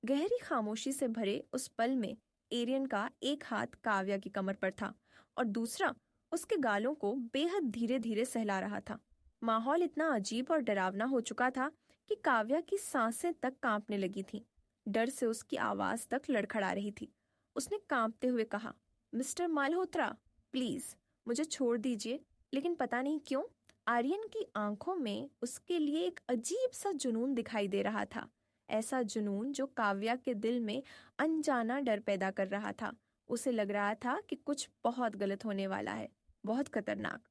गहरी खामोशी से भरे उस पल में एरियन का एक हाथ काव्या की कमर पर था और दूसरा उसके गालों को बेहद धीरे धीरे सहला रहा था। माहौल इतना अजीब और डरावना हो चुका था कि काव्या की सांसें तक कांपने लगी थीं। डर से उसकी आवाज तक लड़खड़ा रही थी। उसने कांपते हुए कहा, मिस्टर मालहोत्रा, प्लीज मुझे छोड़ दीजिए। लेकिन पता नहीं क्यों आर्यन की आंखों में उसके लिए एक अजीब सा जुनून दिखाई दे रहा था। ऐसा जुनून जो काव्या के दिल में अनजाना डर पैदा कर रहा था। उसे लग रहा था कि कुछ बहुत गलत होने वाला है, बहुत खतरनाक।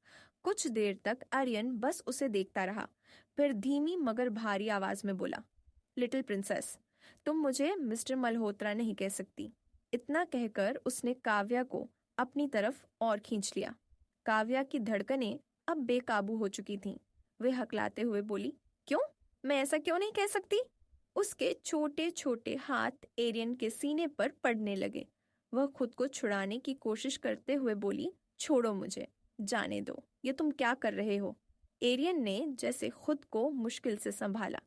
कुछ देर तक आर्यन बस उसे देखता रहा, फिर धीमी मगर भारी आवाज में बोला, लिटिल प्रिंसेस, तुम मुझे मिस्टर मल्होत्रा नहीं कह सकती। इतना कहकर उसने काव्या को अपनी तरफ और खींच लिया। काव्या की धड़कनें अब बेकाबू हो चुकी थीं। वे हकलाते हुए बोली, क्यों? मैं ऐसा क्यों नहीं कह सकती? उसके छोटे छोटे हाथ एरियन के सीने पर पड़ने लगे। वह खुद को छुड़ाने की कोशिश करते हुए बोली, छोड़ो मुझे, जाने दो, ये तुम क्या कर रहे हो? एरियन ने जैसे खुद को मुश्किल से संभाला,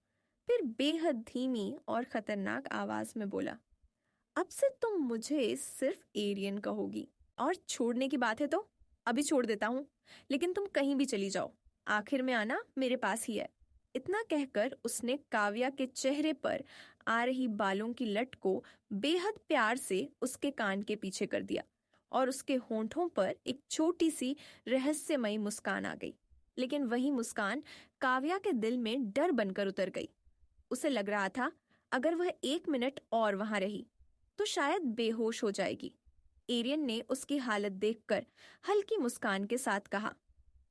फिर बेहद धीमी और खतरनाक आवाज में बोला, अब से तुम मुझे सिर्फ एरियन कहोगी, और छोड़ने की बात है तो अभी छोड़ देता हूँ, लेकिन तुम कहीं भी चली जाओ, आखिर में आना मेरे पास ही है। इतना कहकर उसने काव्या के चेहरे पर आ रही बालों की लट को बेहद प्यार से उसके कान के पीछे कर दिया और उसके होंठों पर एक छोटी सी रहस्यमयी मुस्कान आ गई। लेकिन वही मुस्कान काव्या के दिल में डर बनकर उतर गई। उसे लग रहा था अगर वह 1 मिनट और वहां रही तो शायद बेहोश हो जाएगी। एरियन ने उसकी हालत देखकर हल्की मुस्कान के साथ कहा,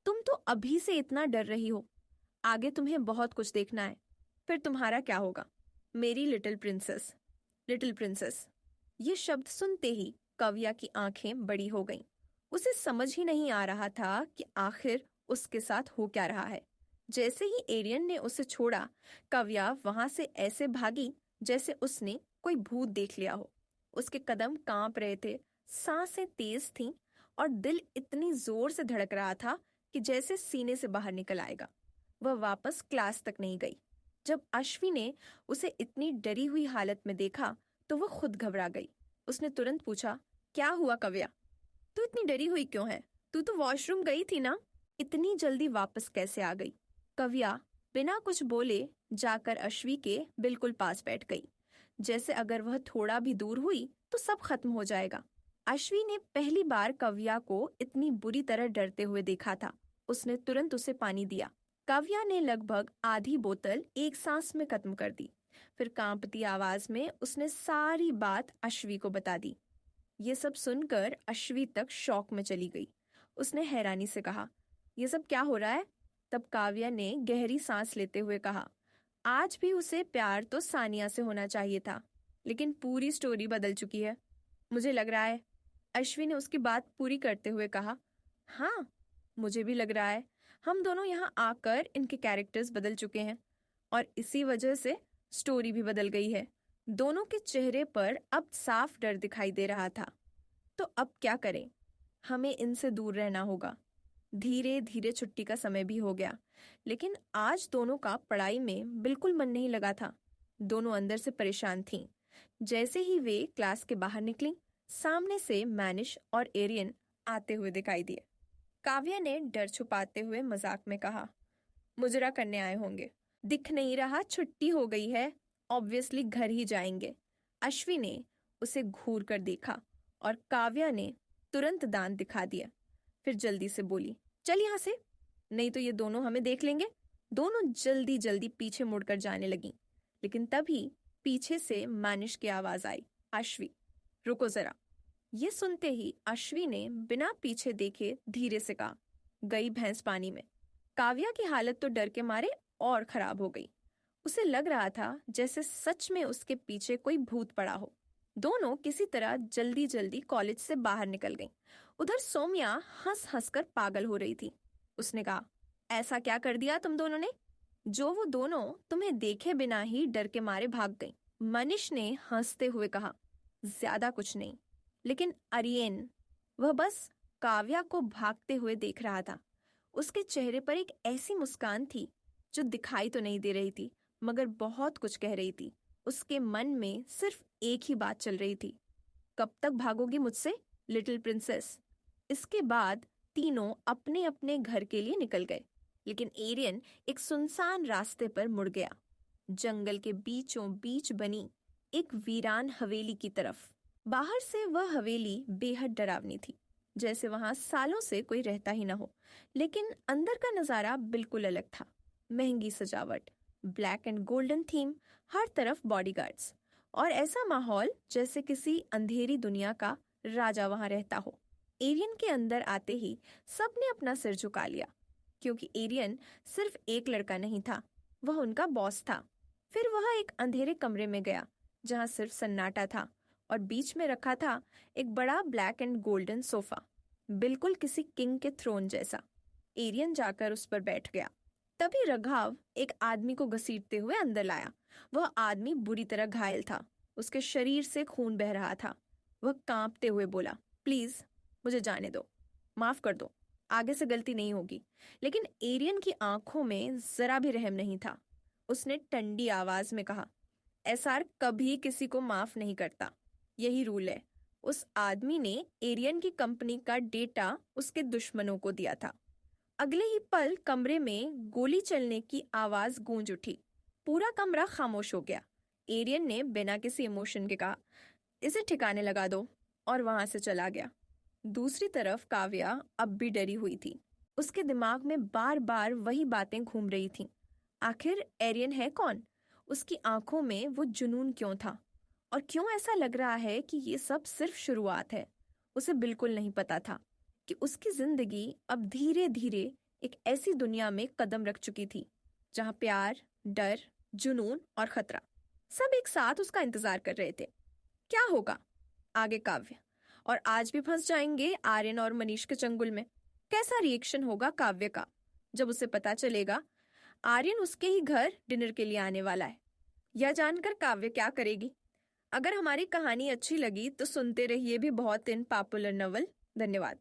तुम तो अभी से इतना डर रही हो, आगे तुम्हें बहुत कुछ देखना है, फिर तुम्हारा क्या होगा, मेरी लिटिल प्रिंसेस। लिटिल प्रिंसेस, ये शब्द सुनते ही काव्या की आंखें बड़ी हो गईं। उसे समझ ही नहीं आ रहा था कि आखिर उसके साथ हो क्या रहा है। जैसे ही एरियन ने उसे छोड़ा, काव्या वहां से ऐसे भागी जैसे उसने कोई भूत देख लिया हो। उसके कदम कांप रहे थे, सांसें तेज थीं और दिल इतनी जोर से धड़क रहा था कि जैसे सीने से बाहर निकल आएगा। वह वापस क्लास तक नहीं गई। जब अश्वी ने उसे इतनी डरी हुई हालत में देखा तो वह खुद घबरा गई। उसने तुरंत पूछा, क्या हुआ काव्या? तू इतनी डरी हुई क्यों है? तू तो वॉशरूम गई थी ना? इतनी जल्दी वापस कैसे आ गई? काव्या बिना कुछ बोले जाकर अश्वी के बिल्कुल पास बैठ गई, जैसे अगर वह थोड़ा भी दूर हुई तो सब खत्म हो जाएगा। अश्वी ने पहली बार काव्या को इतनी बुरी तरह डरते हुए देखा था। उसने तुरंत उसे पानी दिया। काव्या ने लगभग आधी बोतल एक सांस में खत्म कर दी। फिर कांपती आवाज में उसने सारी बात अश्वी को बता दी। ये सब सुनकर अश्वी तक शॉक में चली गई। उसने हैरानी से कहा, ये सब क्या हो रहा है? तब काव्या ने गहरी सांस लेते हुए कहा, आज भी उसे प्यार तो सानिया से होना चाहिए था, लेकिन पूरी स्टोरी बदल चुकी है, मुझे लग रहा है। अश्वी ने उसकी बात पूरी करते हुए कहा, हाँ, मुझे भी लग रहा है। हम दोनों यहाँ आकर इनके कैरेक्टर्स बदल चुके हैं और इसी वजह से स्टोरी भी बदल गई है। दोनों के चेहरे पर अब साफ डर दिखाई दे रहा था। तो अब क्या करें? हमें इनसे दूर रहना होगा। धीरे धीरे छुट्टी का समय भी हो गया, लेकिन आज दोनों का पढ़ाई में बिल्कुल मन नहीं लगा था। दोनों अंदर से परेशान थीं। जैसे ही वे क्लास के बाहर निकलीं, सामने से मैनिश और एरियन आते हुए दिखाई दिए। काव्या ने डर छुपाते हुए मजाक में कहा, मुजरा करने आए होंगे, दिख नहीं रहा छुट्टी हो गई है, ऑब्वियसली घर ही जाएंगे। अश्वी ने उसे घूर कर देखा और काव्या ने तुरंत दांत दिखा दिया। फिर जल्दी से बोली, चल यहाँ से, नहीं तो ये दोनों हमें देख लेंगे। दोनों जल्दी जल्दी पीछे मुड़कर जाने लगी, लेकिन तभी पीछे से मानिश की आवाज आई, अश्वी रुको जरा। ये सुनते ही अश्वी ने बिना पीछे देखे धीरे से कहा, गई भैंस पानी में। काव्या की हालत तो डर के मारे और खराब हो गई। उसे लग रहा था जैसे सच में उसके पीछे कोई भूत पड़ा हो। दोनों किसी तरह जल्दी जल्दी कॉलेज से बाहर निकल गईं। उधर सौम्या हंस हंस कर पागल हो रही थी। उसने कहा, ऐसा क्या कर दिया तुम दोनों ने, जो वो दोनों तुम्हें देखे बिना ही डर के मारे भाग गईं? मनीष ने हंसते हुए कहा, ज्यादा कुछ नहीं, लेकिन आर्यन, वह बस काव्या को भागते हुए देख रहा था। उसके चेहरे पर एक ऐसी मुस्कान थी जो दिखाई तो नहीं दे रही थी, मगर बहुत कुछ कह रही थी। उसके मन में सिर्फ एक ही बात चल रही थी, कब तक भागोगी मुझसे लिटिल प्रिंसेस। इसके बाद तीनों अपने अपने घर के लिए निकल गए, लेकिन एरियन एक सुनसान रास्ते पर मुड़ गया, जंगल के बीचों बीच बनी एक वीरान हवेली की तरफ। बाहर से वह हवेली बेहद डरावनी थी, जैसे वहां सालों से कोई रहता ही ना हो, लेकिन अंदर का नजारा बिल्कुल अलग था। महंगी सजावट, ब्लैक एंड गोल्डन थीम, हर तरफ बॉडीगार्ड्स, और ऐसा माहौल जैसे किसी अंधेरी दुनिया का राजा वहां रहता हो। एरियन के अंदर आते ही सबने अपना सिर झुका लिया, क्योंकि एरियन सिर्फ एक लड़का नहीं था, वह उनका बॉस था। फिर वह एक अंधेरे कमरे में गया जहां सिर्फ सन्नाटा था, और बीच में रखा था एक बड़ा ब्लैक एंड गोल्डन सोफा, बिल्कुल किसी किंग के थ्रोन जैसा। एरियन जाकर उस पर बैठ गया। तभी रघाव एक आदमी को घसीटते हुए अंदर लाया। वह आदमी बुरी तरह घायल था, उसके शरीर से खून बह रहा था। वह कांपते हुए बोला, प्लीज मुझे जाने दो, माफ कर दो, आगे से गलती नहीं होगी। लेकिन एरियन की आंखों में जरा भी रहम नहीं था। उसने ठंडी आवाज में कहा, एसआर कभी किसी को माफ नहीं करता, यही रूल है। उस आदमी ने एरियन की कंपनी का डेटा उसके दुश्मनों को दिया था। अगले ही पल कमरे में गोली चलने की आवाज गूंज उठी। पूरा कमरा खामोश हो गया। एरियन ने बिना किसी इमोशन के कहा, इसे ठिकाने लगा दो, और वहां से चला गया। दूसरी तरफ काव्या अब भी डरी हुई थी। उसके दिमाग में बार बार वही बातें घूम रही थीं। आखिर एरियन है कौन? उसकी आंखों में वो जुनून क्यों था? और क्यों ऐसा लग रहा है कि ये सब सिर्फ शुरुआत है? उसे बिल्कुल नहीं पता था कि उसकी जिंदगी अब धीरे धीरे एक ऐसी दुनिया में कदम रख चुकी थी जहां प्यार, डर, जुनून और खतरा सब एक साथ उसका इंतजार कर रहे थे। क्या होगा आगे? काव्य और आज भी फंस जाएंगे आर्यन और मनीष के चंगुल में। कैसा रिएक्शन होगा काव्य का जब उसे पता चलेगा आर्यन उसके ही घर डिनर के लिए आने वाला है? यह जानकर काव्य क्या करेगी? अगर हमारी कहानी अच्छी लगी तो सुनते रहिए भी बहुत इन पॉपुलर नॉवल। धन्यवाद।